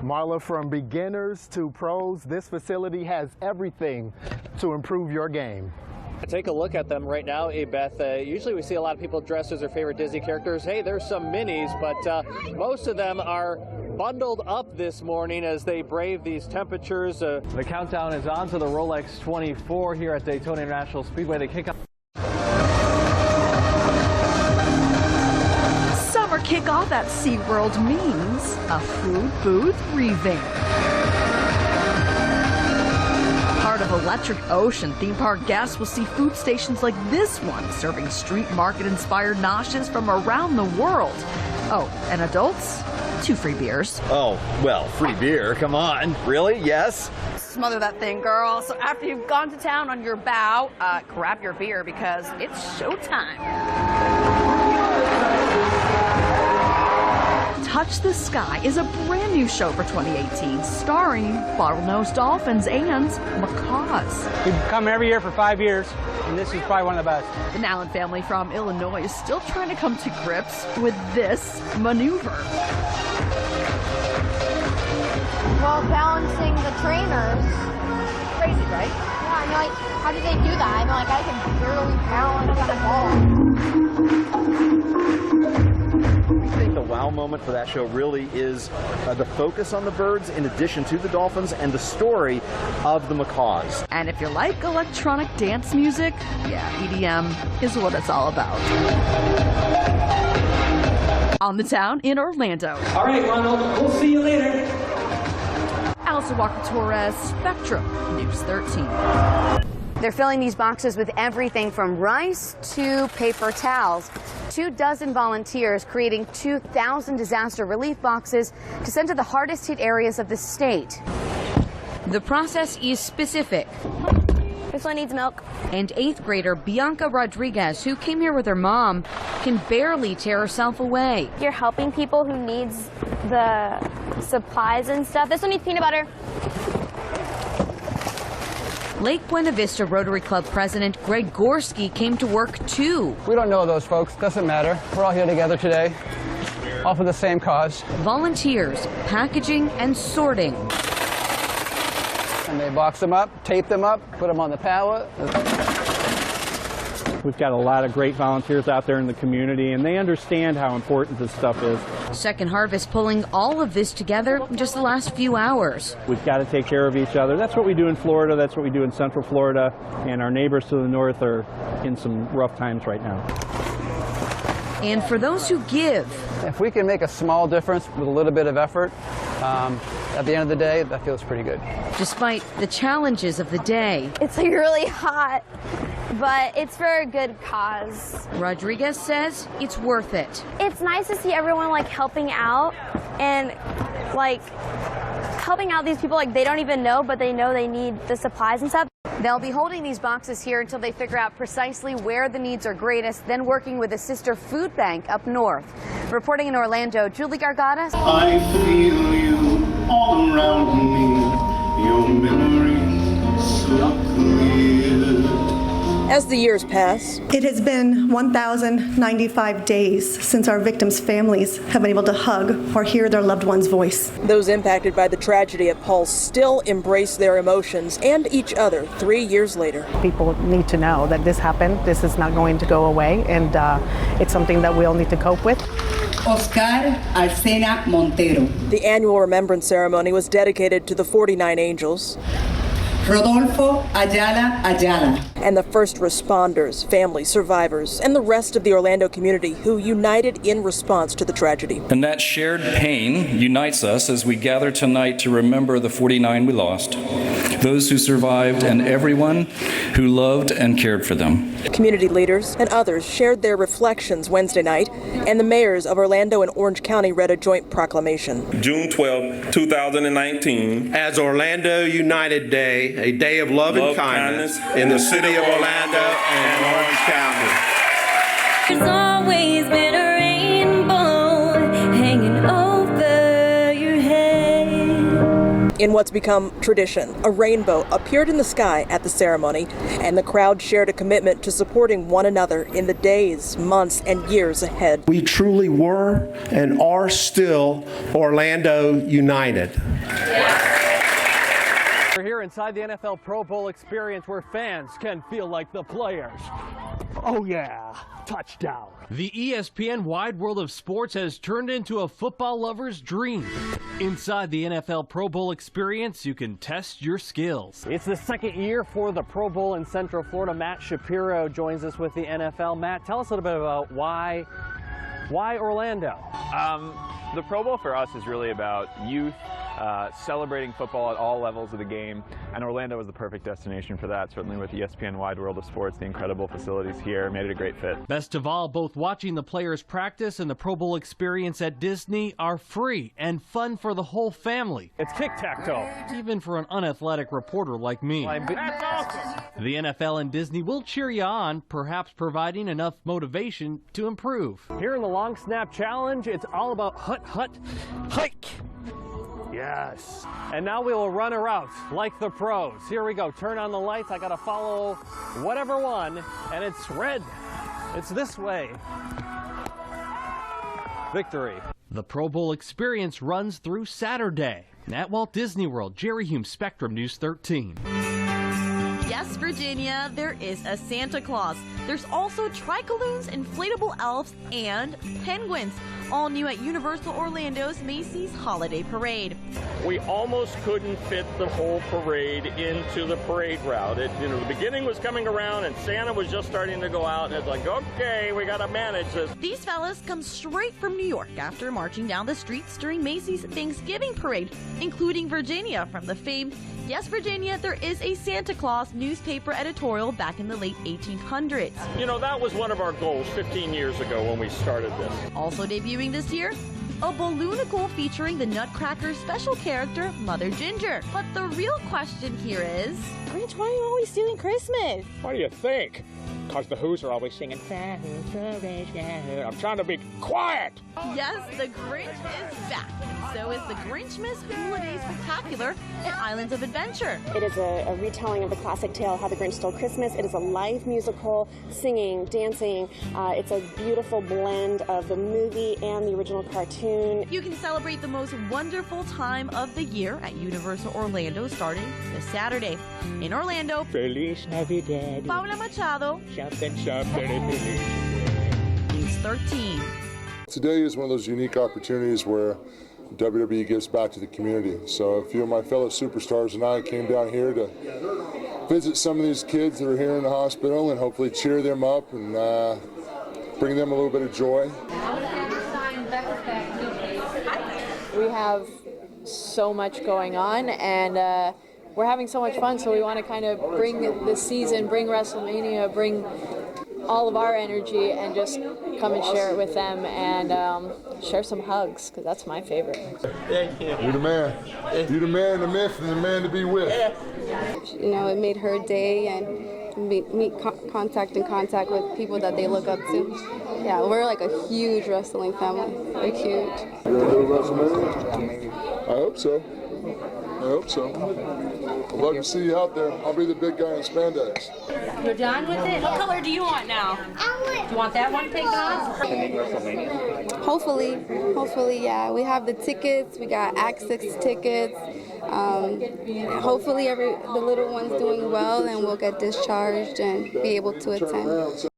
Marla, from beginners to pros, this facility has everything to improve your game. Take a look at them right now, Beth. Usually we see a lot of people dressed as their favorite Disney characters. Hey, there's some minis, but most of them are bundled up this morning as they brave these temperatures. The countdown is on to the Rolex 24 here at Daytona International Speedway. They kick off. Summer kickoff at SeaWorld means a food booth revamp. Part of Electric Ocean, theme park guests will see food stations like this one serving street market-inspired noshes from around the world. Oh, and adults, 2 free beers. Oh, well, free beer, come on. Really? Yes? Smother that thing, girl. So after you've gone to town on your bow, grab your beer because it's showtime. Touch the Sky is a brand new show for 2018, starring bottlenose dolphins and macaws. We've come every year for 5 years, and this is probably one of the best. The Nallen family from Illinois is still trying to come to grips with this maneuver. Well, balancing the trainers. Crazy, right? Yeah, I know, like, how did they do that? I know, like, I can barely balance on a ball. I think the wow moment for that show really is the focus on the birds in addition to the dolphins and the story of the macaws. And if you like electronic dance music, yeah, EDM is what it's all about. On the town in Orlando. All right, Ronald, we'll see you later. Alisa Walker-Torres, Spectrum, News 13. They're filling these boxes with everything from rice to paper towels. 24 volunteers creating 2,000 disaster relief boxes to send to the hardest hit areas of the state. The process is specific. This one needs milk. And 8th grader Bianca Rodriguez, who came here with her mom, can barely tear herself away. You're helping people who needs the supplies and stuff. This one needs peanut butter. Lake Buena Vista Rotary Club President Greg Gorski came to work too. We don't know those folks. Doesn't matter. We're all here together today, all for the same cause. Volunteers packaging and sorting. And they box them up, tape them up, put them on the pallet. We've got a lot of great volunteers out there in the community, and they understand how important this stuff is. Second Harvest pulling all of this together in just the last few hours. We've got to take care of each other. That's what we do in Florida. That's what we do in Central Florida. And our neighbors to the north are in some rough times right now. And for those who give. If we can make a small difference with a little bit of effort, at the end of the day, that feels pretty good. Despite the challenges of the day. It's like really hot, but it's for a good cause. Rodriguez says it's worth it. It's nice to see everyone like helping out and like helping out these people like they don't even know, but they know they need the supplies and stuff. They'll be holding these boxes here until they figure out precisely where the needs are greatest, then working with a sister food bank up north. Reporting in Orlando, Julie Gargadas. I feel you all around me, your memory so clear. As the years pass, it has been 1,095 days since our victims' families have been able to hug or hear their loved one's voice. Those impacted by the tragedy at Pulse still embrace their emotions and each other 3 years later. People need to know that this happened. This is not going to go away, and it's something that we all need to cope with. Oscar Alcena Montero. The annual remembrance ceremony was dedicated to the 49 angels. Rodolfo Ayala Ayala. And the first responders, families, survivors, and the rest of the Orlando community who united in response to the tragedy. And that shared pain unites us as we gather tonight to remember the 49 we lost, those who survived, and everyone who loved and cared for them. Community leaders and others shared their reflections Wednesday night, and the mayors of Orlando and Orange County read a joint proclamation. June 12, 2019, as Orlando United Day, a day of love and kindness in the city of Orlando and Orange County. There's always been a rainbow hanging over your head. In what's become tradition, a rainbow appeared in the sky at the ceremony, and the crowd shared a commitment to supporting one another in the days, months, and years ahead. We truly were and are still Orlando United. We're here inside the NFL Pro Bowl experience where fans can feel like the players. Oh yeah, touchdown. The ESPN wide world of sports has turned into a football lover's dream. Inside the NFL Pro Bowl experience, you can test your skills. It's the second year for the Pro Bowl in Central Florida. Matt Shapiro joins us with the NFL. Matt, tell us a little bit about why Orlando? The Pro Bowl for us is really about youth, celebrating football at all levels of the game, and Orlando was the perfect destination for that, certainly with ESPN Wide World of Sports. The incredible facilities here made it a great fit. Best of all, both watching the players practice and the Pro Bowl experience at Disney are free and fun for the whole family. It's tic-tac-toe. Even for an unathletic reporter like me. That's awesome. The NFL and Disney will cheer you on, perhaps providing enough motivation to improve. Here in the Long Snap Challenge, it's all about hike. Yes. And now we will run a route like the pros. Here we go. Turn on the lights. I got to follow whatever one, and it's red. It's this way. Victory. The Pro Bowl experience runs through Saturday. At Walt Disney World, Jerry Hume, Spectrum News 13. Yes, Virginia, there is a Santa Claus. There's also tricaloons, inflatable elves, and penguins. All new at Universal Orlando's Macy's Holiday Parade. We almost couldn't fit the whole parade into the parade route. The beginning was coming around and Santa was just starting to go out, and it's like, okay, we got to manage this. These fellas come straight from New York after marching down the streets during Macy's Thanksgiving Parade, including Virginia from the famed Yes, Virginia, there is a Santa Claus newspaper editorial back in the late 1800s. You know, that was one of our goals 15 years ago when we started this. Also debuting this year, a balloonicle featuring the Nutcracker special character, Mother Ginger. But the real question here is, Grinch, why are you always stealing Christmas? What do you think? Because the Who's are always singing, I'm trying to be quiet. Yes, the Grinch is back. So is the Grinchmas Holiday Spectacular at Islands of Adventure. It is a retelling of the classic tale, How the Grinch Stole Christmas. It is a live musical, singing, dancing. It's a beautiful blend of the movie and the original cartoon. You can celebrate the most wonderful time of the year at Universal Orlando starting this Saturday. In Orlando, Feliz Navidad. Paula Machado, Something. News 13. Today is one of those unique opportunities where WWE gives back to the community. So a few of my fellow superstars and I came down here to visit some of these kids that are here in the hospital and hopefully cheer them up and bring them a little bit of joy. We have so much going on, and we're having so much fun, so we want to kind of bring this season, bring WrestleMania, bring all of our energy and just come and share it with them and share some hugs, because that's my favorite. You're the man. You're the man, the myth, and the man to be with. You know, it made her day and meet contact with people that they look up to. Yeah, we're like a huge wrestling family. Like huge. You gonna do WrestleMania? I hope so. I hope so. I'd love to see you out there. I'll be the big guy in spandex. You're done with it? What color do you want now? Do you want that one taken off? Hopefully, yeah. We have the tickets. We got access tickets. Hopefully, the little one's doing well, and we'll get discharged and be able to attend.